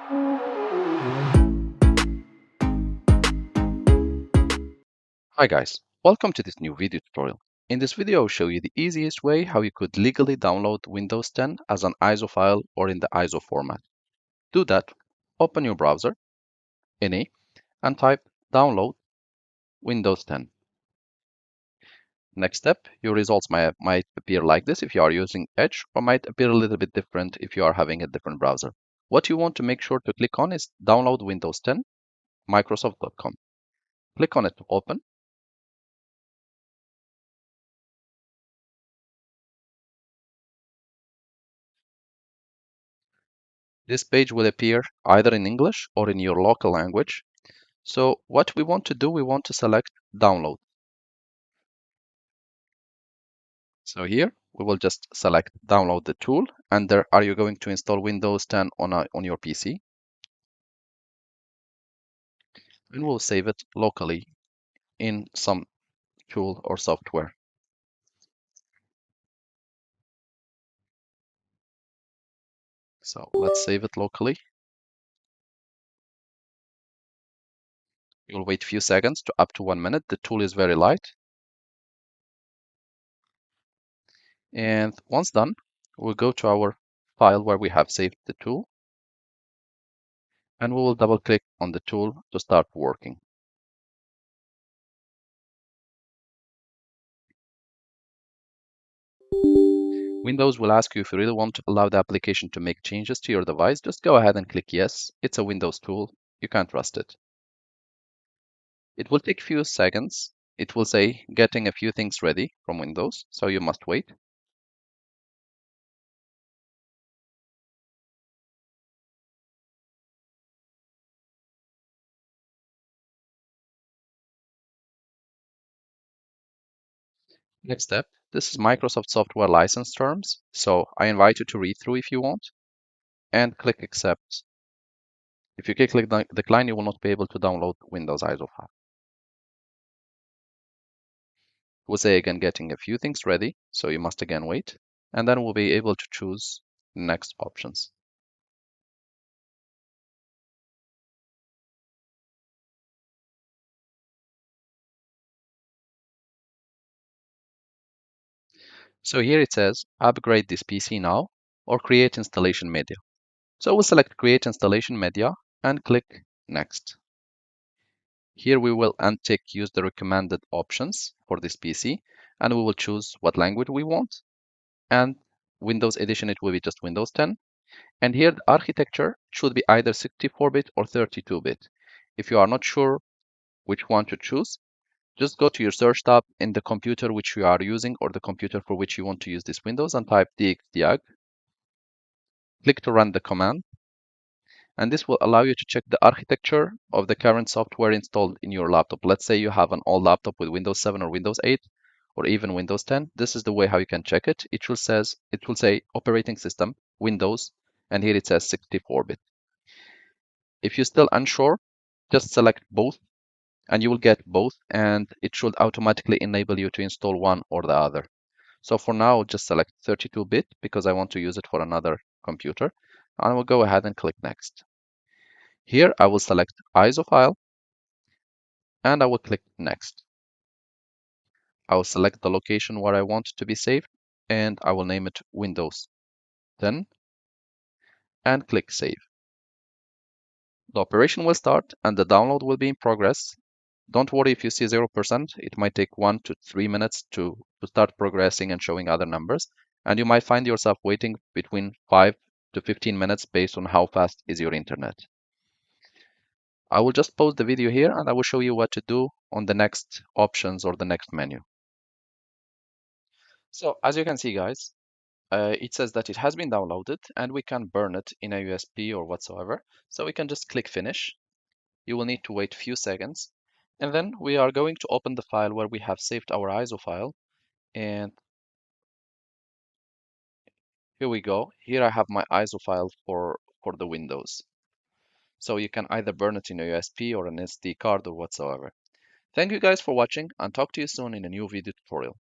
Hi guys, welcome to this new video tutorial. In this video I'll show you the easiest way how you could legally download Windows 10 as an ISO file or in the ISO format. To do that, open your browser, NA, and type download Windows 10. Next step, your results might appear like this if you are using Edge, or might appear a little bit different if you are having a different browser. What you want to make sure to click on is download Windows 10, Microsoft.com. Click on it to open. This page will appear either in English or in your local language. So what we want to do, we want to select download. So here we will just select download the tool, and there are you going to install Windows 10 on your PC, and we'll save it locally in some tool or software. So let's save it locally. You'll wait a few seconds to up to 1 minute. The tool is very light. And once done, we'll go to our file where we have saved the tool, and we will double click on the tool to start working. Windows will ask you if you really want to allow the application to make changes to your device. Just go ahead and click yes. It's a Windows tool. You can't trust it. It will take a few seconds. It will say getting a few things ready from Windows, so you must wait. Next step, this is Microsoft Software License Terms, so I invite you to read through if you want, and click Accept. If you click Decline, you will not be able to download Windows ISO file. We'll say again getting a few things ready, so you must again wait, and then we'll be able to choose next options. So here it says upgrade this PC now or create installation media. So we'll select create installation media and click next. Here we will untick use the recommended options for this PC, and we will choose what language we want, and Windows edition it will be just Windows 10, and here the architecture should be either 64-bit or 32-bit. If you are not sure which one to choose, just go to your search tab in the computer which you are using or the computer for which you want to use this Windows and type dxdiag. Click to run the command, and this will allow you to check the architecture of the current software installed in your laptop. Let's say you have an old laptop with Windows 7 or Windows 8 or even Windows 10. This is the way how you can check it. It will say operating system, Windows, and here it says 64-bit. If you're still unsure, just select both and you will get both, and it should automatically enable you to install one or the other. So for now, just select 32-bit because I want to use it for another computer, and I will go ahead and click next. Here I will select ISO file and I will click next. I will select the location where I want to be saved and I will name it Windows 10 and click save. The operation will start and the download will be in progress. Don't worry if you see 0%, it might take 1 to 3 minutes to start progressing and showing other numbers, and you might find yourself waiting between 5 to 15 minutes based on how fast is your internet. I will just pause the video here and I will show you what to do on the next options or the next menu. So as you can see, guys, it says that it has been downloaded and we can burn it in a USB or whatsoever. So we can just click finish. You will need to wait a few seconds. And then we are going to open the file where we have saved our ISO file. And here we go. Here I have my ISO file for the Windows. So you can either burn it in a USB or an SD card or whatsoever. Thank you guys for watching and talk to you soon in a new video tutorial.